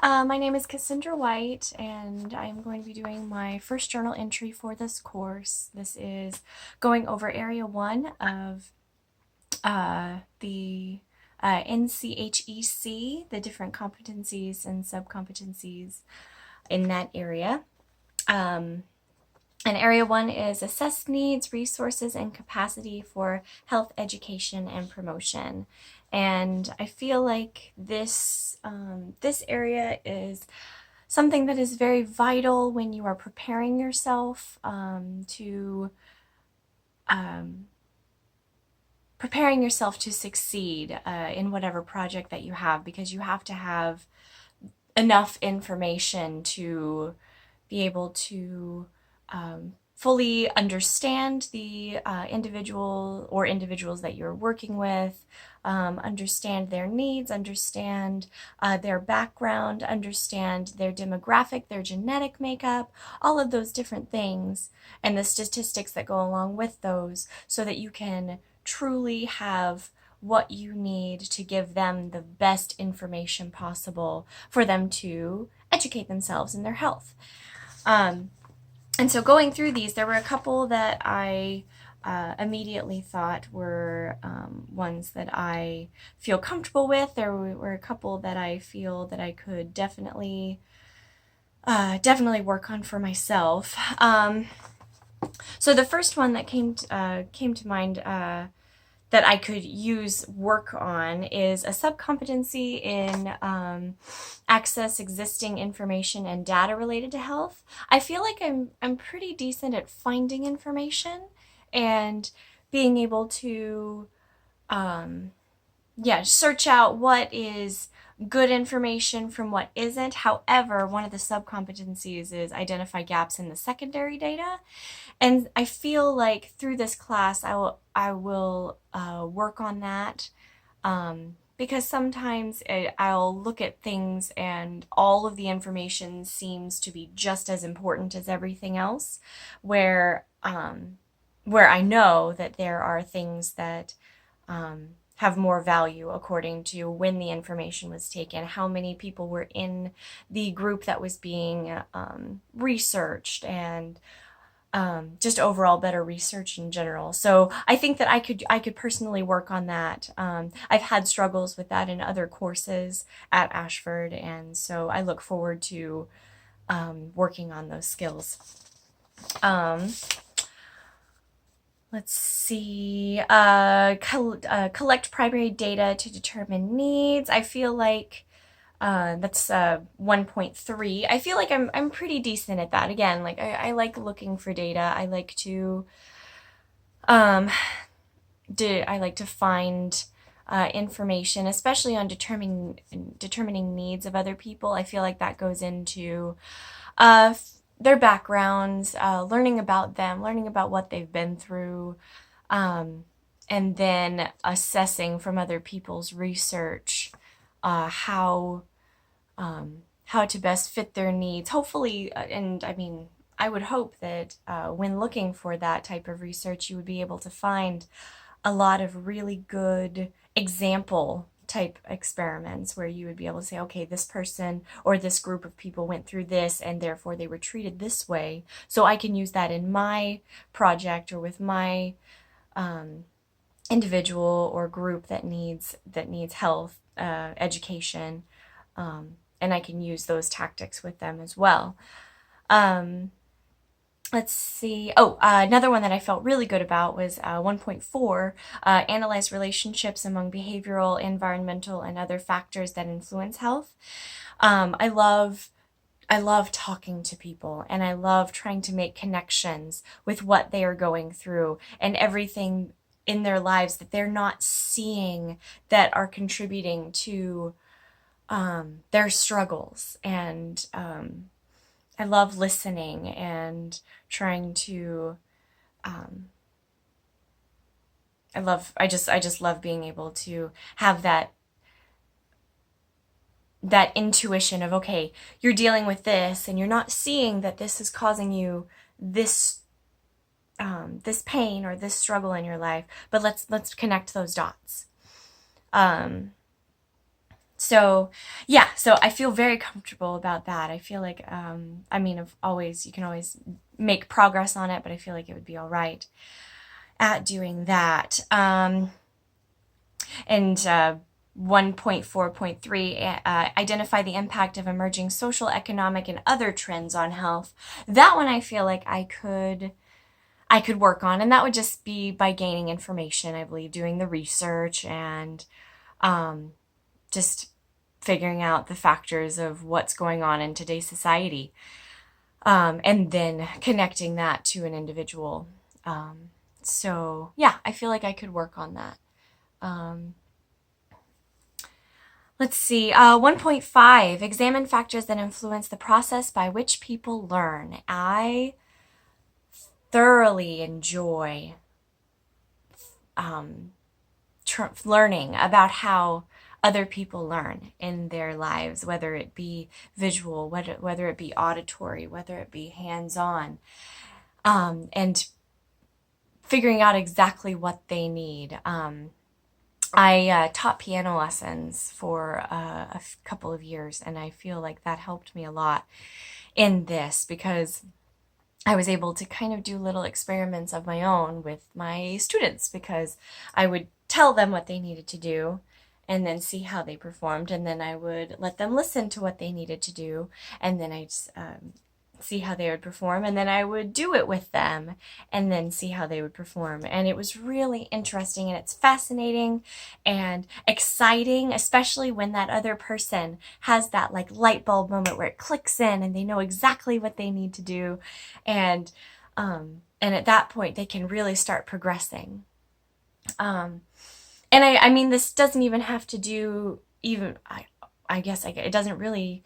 My name is Cassandra White, and I'm going to be doing my first journal entry for this course. This is going over Area 1 of the NCHEC, the different competencies and subcompetencies in that area. And Area 1 is assess needs, resources, and capacity for health education and promotion. And I feel like this area is something that is very vital when you are preparing yourself preparing yourself to succeed in whatever project that you have, because you have to have enough information to be able to fully understand the individual or individuals that you're working with, understand their needs, understand their background, understand their demographic, their genetic makeup, all of those different things, and the statistics that go along with those, so that you can truly have what you need to give them the best information possible for them to educate themselves in their health. And so going through these, there were a couple that I immediately thought were ones that I feel comfortable with. There were a couple that I feel that I could definitely work on for myself. So the first one that came to mind that I could use work on is a subcompetency in access existing information and data related to health. I feel like I'm pretty decent at finding information and being able to search out what is good information from what isn't. However, one of the subcompetencies is identify gaps in the secondary data. And I feel like through this class, I will work on that, because sometimes I'll look at things and all of the information seems to be just as important as everything else, where I know that there are things that have more value according to when the information was taken, how many people were in the group that was being researched, and just overall better research in general. So I think that I could personally work on that. I've had struggles with that in other courses at Ashford, and so I look forward to working on those skills. Let's see. Collect primary data to determine needs. I feel like that's 1.3. I feel like I'm pretty decent at that. Again, like I like looking for data. I like to find information, especially on determining needs of other people. I feel like that goes into uh, their backgrounds, learning about them, learning about what they've been through, and then assessing from other people's research how to best fit their needs. Hopefully, and I mean, I would hope that when looking for that type of research, you would be able to find a lot of really good example type experiments where you would be able to say, okay, this person or this group of people went through this and therefore they were treated this way. So I can use that in my project or with my individual or group that needs health education, and I can use those tactics with them as well. Let's see. Oh, another one that I felt really good about was 1.4, analyze relationships among behavioral, environmental, and other factors that influence health. I love talking to people, and I love trying to make connections with what they are going through and everything in their lives that they're not seeing that are contributing to their struggles. And I love listening and trying to I just love being able to have that intuition of, okay, you're dealing with this and you're not seeing that this is causing you this this pain or this struggle in your life, but let's connect those dots. Let's So yeah, so I feel very comfortable about that. I feel like, I mean, you can always make progress on it, but I feel like it would be all right at doing that. And 1.4.3, identify the impact of emerging social, economic, and other trends on health. That one I feel like I could work on, and that would just be by gaining information, I believe, doing the research and just figuring out the factors of what's going on in today's society, and then connecting that to an individual. So yeah, I feel like I could work on that. Let's see. 1.5, examine factors that influence the process by which people learn. I thoroughly enjoy learning about how other people learn in their lives, whether it be visual, whether it be auditory, whether it be hands-on, and figuring out exactly what they need. I taught piano lessons for a couple of years, and I feel like that helped me a lot in this because I was able to kind of do little experiments of my own with my students because I would tell them what they needed to do and then see how they performed, and then I would let them listen to what they needed to do, and then I'd see how they would perform, and then I would do it with them and then see how they would perform. And it was really interesting, and it's fascinating and exciting, especially when that other person has that like light bulb moment where it clicks in and they know exactly what they need to do, and at that point they can really start progressing. And I mean, this doesn't even have to do even, I guess it doesn't really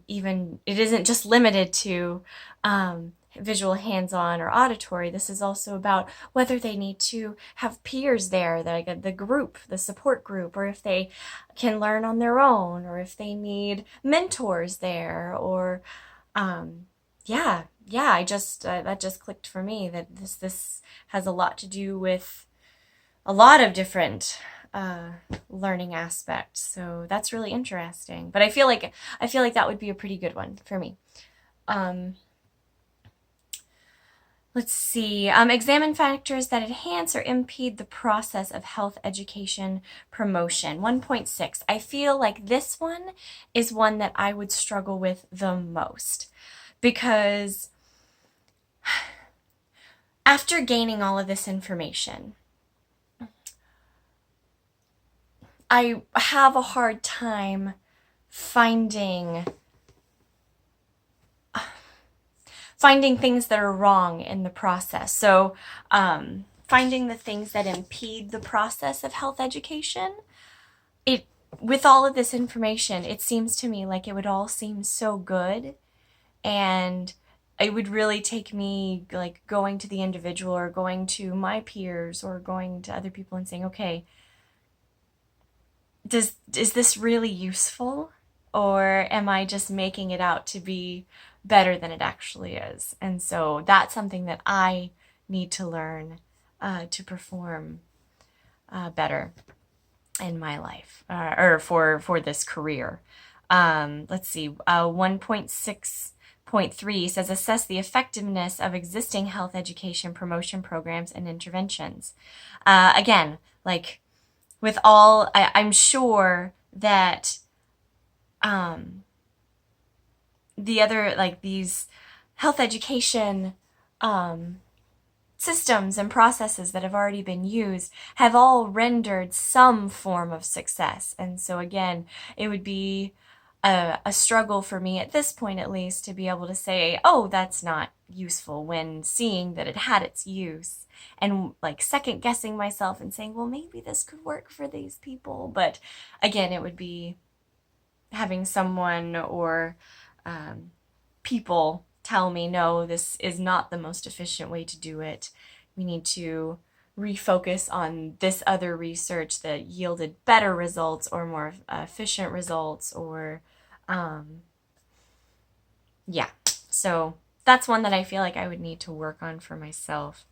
even, it isn't just limited to visual, hands-on, or auditory. This is also about whether they need to have peers there, the group, the support group, or if they can learn on their own, or if they need mentors there, or yeah, I just that just clicked for me that this has a lot to do with a lot of different learning aspects. So that's really interesting. But I feel like that would be a pretty good one for me. Let's see. Examine factors that enhance or impede the process of health education promotion. 1.6. I feel like this one is one that I would struggle with the most because after gaining all of this information, I have a hard time finding things that are wrong in the process. So, finding the things that impede the process of health education, with all of this information, it seems to me like it would all seem so good, and it would really take me like going to the individual or going to my peers or going to other people and saying, okay, is this really useful, or am I just making it out to be better than it actually is? And so that's something that I need to learn to perform better in my life, or for this career. Let's see. 1.6.3 says assess the effectiveness of existing health education promotion programs and interventions. Again, like with all, I'm sure that the other, like these health education systems and processes that have already been used have all rendered some form of success. And so again, it would be a struggle for me at this point, at least, to be able to say, oh, that's not useful, when seeing that it had its use and like second guessing myself and saying, well, maybe this could work for these people. But again, it would be having someone or people tell me, no, this is not the most efficient way to do it. We need to refocus on this other research that yielded better results or more efficient results, or yeah. So that's one that I feel like I would need to work on for myself.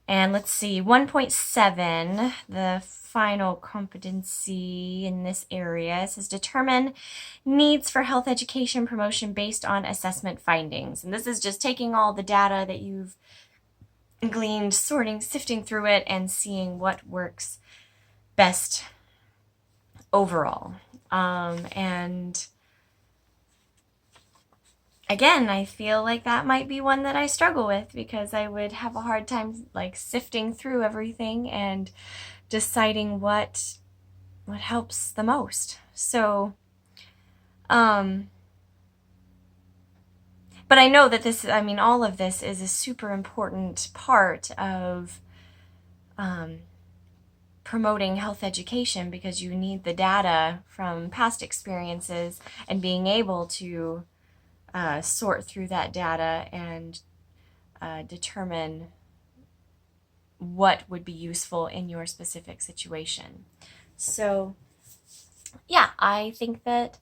And let's see, 1.7, the final competency in this area says determine needs for health education promotion based on assessment findings. And this is just taking all the data that you've gleaned, sorting, sifting through it, and seeing what works best overall. And again, I feel like that might be one that I struggle with because I would have a hard time like sifting through everything and deciding what helps the most. So, but I know that all of this is a super important part of promoting health education because you need the data from past experiences and being able to sort through that data and determine what would be useful in your specific situation. So, yeah, I think that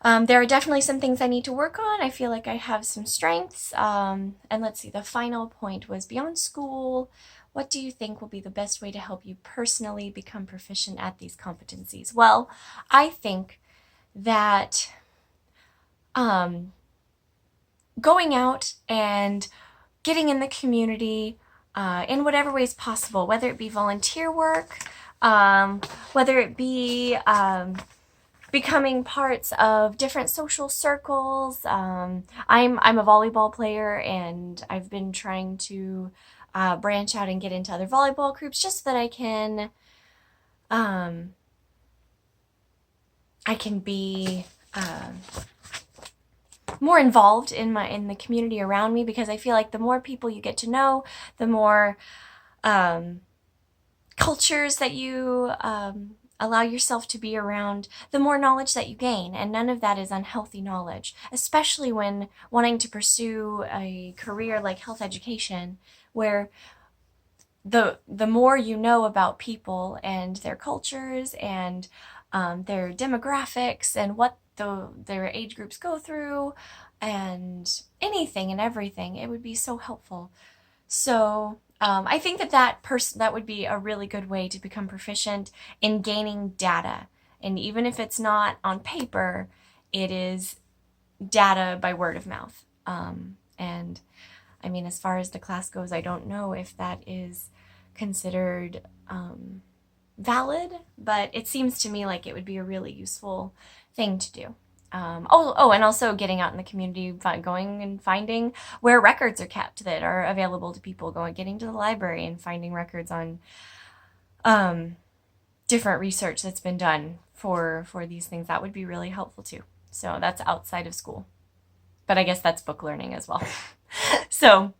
there are definitely some things I need to work on. I feel like I have some strengths. And let's see, the final point was beyond school, what do you think will be the best way to help you personally become proficient at these competencies? Well, I think that going out and getting in the community in whatever ways possible, whether it be volunteer work, whether it be becoming parts of different social circles. I'm a volleyball player, and I've been trying to branch out and get into other volleyball groups just so that I can be more involved in the community around me, because I feel like the more people you get to know, the more cultures that you allow yourself to be around, the more knowledge that you gain, and none of that is unhealthy knowledge, especially when wanting to pursue a career like health education, where the more you know about people and their cultures and their demographics and what their age groups go through and anything and everything, it would be so helpful. So I think that would be a really good way to become proficient in gaining data. And even if it's not on paper, it is data by word of mouth. And I mean, as far as the class goes, I don't know if that is considered valid, but it seems to me like it would be a really useful thing to do. And also getting out in the community, going and finding where records are kept that are available to people, getting to the library and finding records on different research that's been done for these things. That would be really helpful too. So that's outside of school, but I guess that's book learning as well. So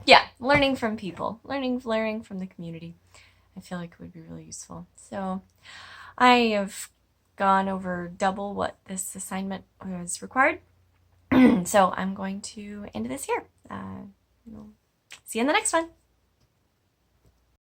yeah, learning from people, learning from the community, I feel like it would be really useful. So I have gone over double what this assignment was required. So I'm going to end this here. We'll see you in the next one.